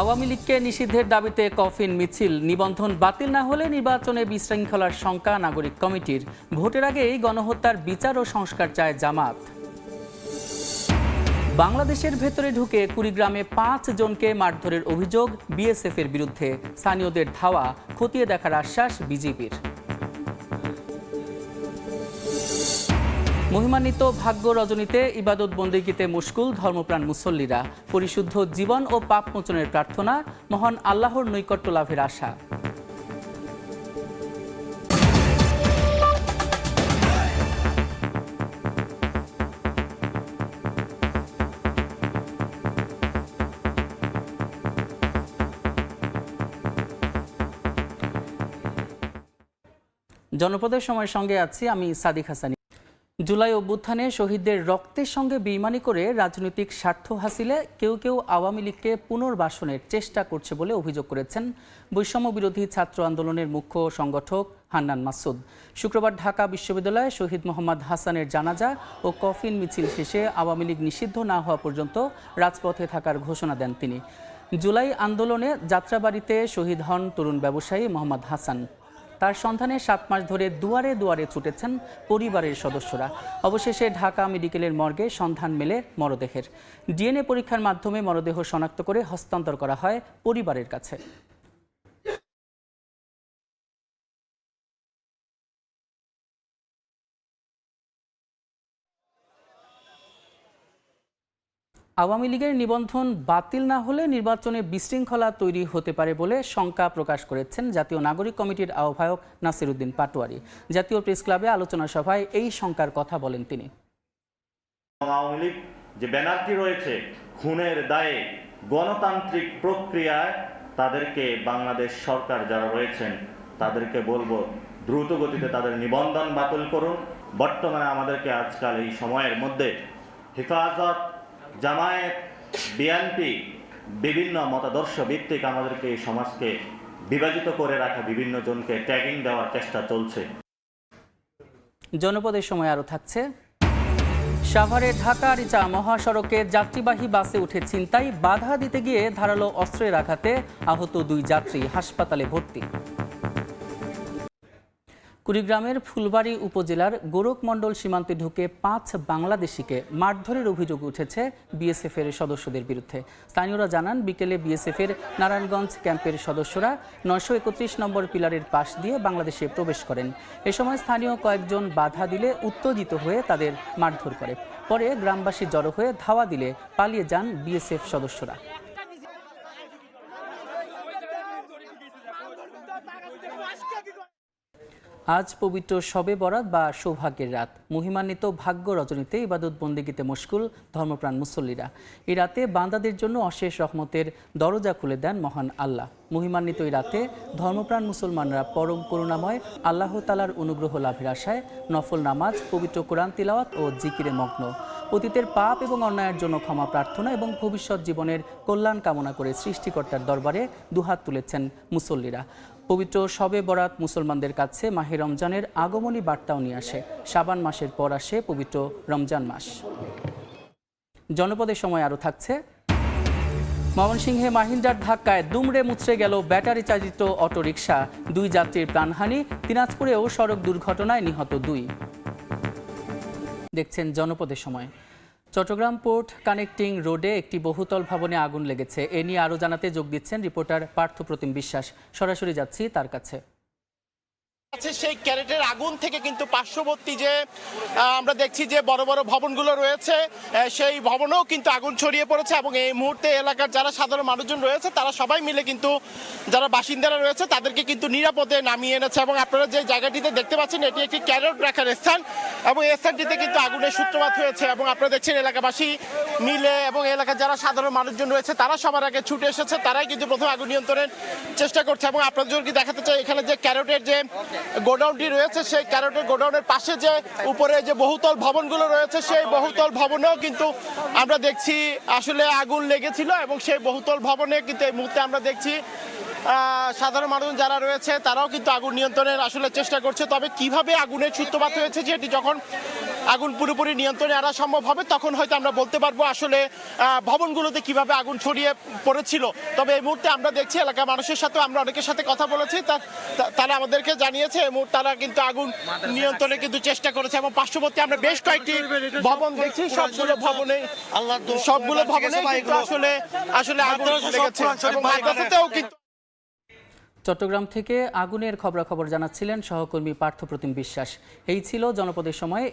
আওয়ামী লীগকে নিষিদ্ধের দাবিতে কফিন মিছিল, নিবন্ধন বাতিল না হলে নির্বাচনে বিশৃঙ্খলার শঙ্কা নাগরিক কমিটির, ভোটের আগেই গণহত্যার বিচার ও সংস্কার চায় জামাত। বাংলাদেশের ভেতরে ঢুকে কুড়িগ্রামে 5 জনকে মারধরের অভিযোগ বিএসএফের বিরুদ্ধে, স্থানীয়দের ধাওয়া, খতিয়ে দেখার আশ্বাস বিজেপির। মহিমান্বিত ভাগ্য রজনীতে ইবাদত বন্দেগীতে মুশকুল ধর্মপ্রাণ মুসল্লিরা, পরিশুদ্ধ জীবন ও পাপ মোচনের প্রার্থনা, মহান আল্লাহর নৈকট্য লাভের আশা। জনপদের সময়ের সঙ্গে আছি আমি সাদিক হাসানি। জুলাই অভ্যুত্থানে শহীদদের রক্তের সঙ্গে বেইমানি করে রাজনৈতিক স্বার্থ হাসিলে কেউ কেউ আওয়ামী লীগকে পুনর্বাসনের চেষ্টা করছে বলে অভিযোগ করেছেন বৈষম্য বিরোধী ছাত্র আন্দোলনের মুখ্য সংগঠক হান্নান মাসুদ। শুক্রবার ঢাকা বিশ্ববিদ্যালয়ে শহীদ মোহাম্মদ হাসানের জানাজা ও কফিন মিছিল শেষে আওয়ামী লীগ নিষিদ্ধ না হওয়া পর্যন্ত রাজপথে থাকার ঘোষণা দেন তিনি। জুলাই আন্দোলনে যাত্রাবাড়িতে শহীদ হন তরুণ ব্যবসায়ী মোহাম্মদ হাসান। তার সন্ধানে 7 মাস ধরে দুয়ারে দুয়ারে ছুটেছেন পরিবারের সদস্যরা। অবশেষে ঢাকা মেডিকেলের মর্গে সন্ধান মেলে মরদেহের। ডিএনএ পরীক্ষার মাধ্যমে মরদেহ শনাক্ত করে হস্তান্তর করা হয় পরিবারের কাছে। আওয়ামী লীগের নিবন্ধন বাতিল না হলে নির্বাচনে বিশৃঙ্খলা তৈরি হতে পারে বলে শঙ্কা প্রকাশ করেছেন জাতীয় নাগরিক কমিটির আহ্বায়ক নাসির উদ্দিন পাটোয়ারি। জাতীয় প্রেস ক্লাবে আলোচনা সভায় এই শঙ্কার কথা বলেন তিনি। আওয়ামী লীগ যে ব্যানারটি রয়েছে, খুনের দায়ে গণতান্ত্রিক প্রক্রিয়ায় তাদেরকে বাংলাদেশ সরকার যারা রয়েছেন তাদেরকে বলবো দ্রুত গতিতে তাদের নিবন্ধন বাতিল করুন। বর্তমানে আমাদেরকে আজকাল এই সময়ের মধ্যে হেফাজত, জামায়াত, বিএনপি বিভিন্ন মতাদর্শ ভিত্তিক আমাদেরকে এই সমাজকে বিভাজিত করে রাখা বিভিন্ন জনকে ট্যাগিং দেওয়ার চেষ্টা চলছে। জনপদের সময় আরও থাকছে। সাভারে ঢাকা রিচা মহাসড়কে যাত্রীবাহী বাসে উঠে ছিনতাই, বাধা দিতে গিয়ে ধারালো অস্ত্রের আঘাতে আহত 2 যাত্রী, হাসপাতালে ভর্তি। কুড়িগ্রামের ফুলবাড়ী উপজেলার গোরখমণ্ডল সীমান্তে ঢুকে 5 বাংলাদেশিকে মারধরের অভিযোগ উঠেছে বিএসএফের সদস্যদের বিরুদ্ধে। স্থানীয়রা জানান, বিকেলে বিএসএফের নারায়ণগঞ্জ ক্যাম্পের সদস্যরা 931 নম্বর পিলারের পাশ দিয়ে বাংলাদেশে প্রবেশ করেন। এ সময় স্থানীয় কয়েকজন বাধা দিলে উত্তেজিত হয়ে তাদের মারধর করে। পরে গ্রামবাসী জড়ো হয়ে ধাওয়া দিলে পালিয়ে যান বিএসএফ সদস্যরা। আজ পবিত্র শবে বরাত বা সৌভাগ্যের রাত। মহিমান্বিত ভাগ্য রজনীতে ইবাদত বন্দেগীতে মশগুল ধর্মপ্রাণ মুসল্লিরা। এই রাতে বান্দাদের জন্য অশেষ রহমতের দরজা খুলে দেন মহান আল্লাহ। মহিমান্বিত এই রাতে ধর্মপ্রাণ মুসলমানরা পরম করুণাময় আল্লাহ তাআলার অনুগ্রহ লাভের আশায় নফল নামাজ, পবিত্র কোরআন তিলাওয়াত ও জিকিরে মগ্ন। অতীতের পাপ এবং অন্যায়ের জন্য ক্ষমা প্রার্থনা এবং ভবিষ্যৎ জীবনের কল্যাণ কামনা করে সৃষ্টিকর্তার দরবারে দুহাত তুলেছেন মুসল্লিরা। পবিত্র শবে বরাত মুসলমানদের কাছে মাহে রমজানের আগমনী বার্তাও নিয়ে আসে। শাবান মাসের পর আসে পবিত্র রমজান মাস। জনপদের সময় আরও থাকছে। ময়মনসিংহে মাহিন্দ্রার ধাক্কায় দুমড়ে মুচড়ে গেল ব্যাটারি চালিত অটোরিকশা, 2 যাত্রীর প্রাণহানি। দিনাজপুরেও সড়ক দুর্ঘটনায় নিহত 2। দেখছেন জনপদের সময়। চট্টগ্রাম পোর্ট কানেক্টিং রোডে একটি বহুতল ভবনে আগুন লেগেছে। এ নিয়ে আরও জানাতে যোগ দিচ্ছেন রিপোর্টার পার্থপ্রতিম বিশ্বাস। সরাসরি যাচ্ছি তার কাছে। সেই ক্যারেটের আগুন থেকে কিন্তু পার্শ্ববর্তী যে আমরা দেখছি যে বড় বড় ভবনগুলো রয়েছে, সেই ভবনেও কিন্তু আগুন ছড়িয়ে পড়েছে এবং এই মুহূর্তে এলাকার যারা সাধারণ মানুষজন রয়েছে তারা সবাই মিলে কিন্তু যারা বাসিন্দারা রয়েছে তাদেরকে কিন্তু নিরাপদে নামিয়ে এনেছে। এবং আপনারা যে জায়গাটিতে দেখতে পাচ্ছেন এটি একটি ক্যারেট রাখার স্থান এবং এই স্থানটিতে কিন্তু আগুনের সূত্রপাত হয়েছে। এবং আপনারা দেখছেন এলাকাবাসী মিলে এবং এলাকার যারা সাধারণ মানুষজন রয়েছে তারা সবার আগে ছুটে এসেছে, তারাই কিন্তু প্রথমে আগুন নিয়ন্ত্রণের চেষ্টা করছে। এবং আপনাদেরকে দেখাতে চাই এখানে যে ক্যারেটের যে গোডাউনটি রয়েছে, সেই ক্যারেটের গোডাউনের পাশে যে উপরে যে বহুতল ভবনগুলো রয়েছে সেই বহুতল ভবনেও কিন্তু আমরা দেখছি আসলে আগুন লেগেছিল। এবং সেই বহুতল ভবনে কিন্তু এই মুহূর্তে আমরা দেখছি সাধারণ মানুষ যারা রয়েছে তারাও কিন্তু আগুন নিয়ন্ত্রণের আসলে চেষ্টা করছে। তবে কিভাবে আগুনের সূত্রপাত হয়েছে, যেটি যখন আগুন পুরোপুরি নিয়ন্ত্রণে আনা সম্ভব হবে, তখন হয়তো আমরা বলতে পারবো আসলে ভবনগুলোতে কিভাবে আগুন ছড়িয়ে পড়েছিল। তবে এই মুহূর্তে আমরা দেখছি এলাকার মানুষের সাথে আমরা অনেকের সাথে কথা বলেছি, তারা আমাদেরকে জানিয়েছে এই মুহূর্তে তারা কিন্তু আগুন নিয়ন্ত্রণে কিন্তু চেষ্টা করেছে। এবং পার্শ্ববর্তী আমরা বেশ কয়েকটি ভবন দেখছি, সবগুলো ভবনে কিন্তু আসলে আগুন লেগেছে এবং মাদ্রাসাতেও কিন্তু। চট্টগ্রাম থেকে আগুনের খবরাখবর জানাচ্ছিলেন সহকর্মী পার্থপ্রতিম বিশ্বাস। এই ছিল জনপদের সময়।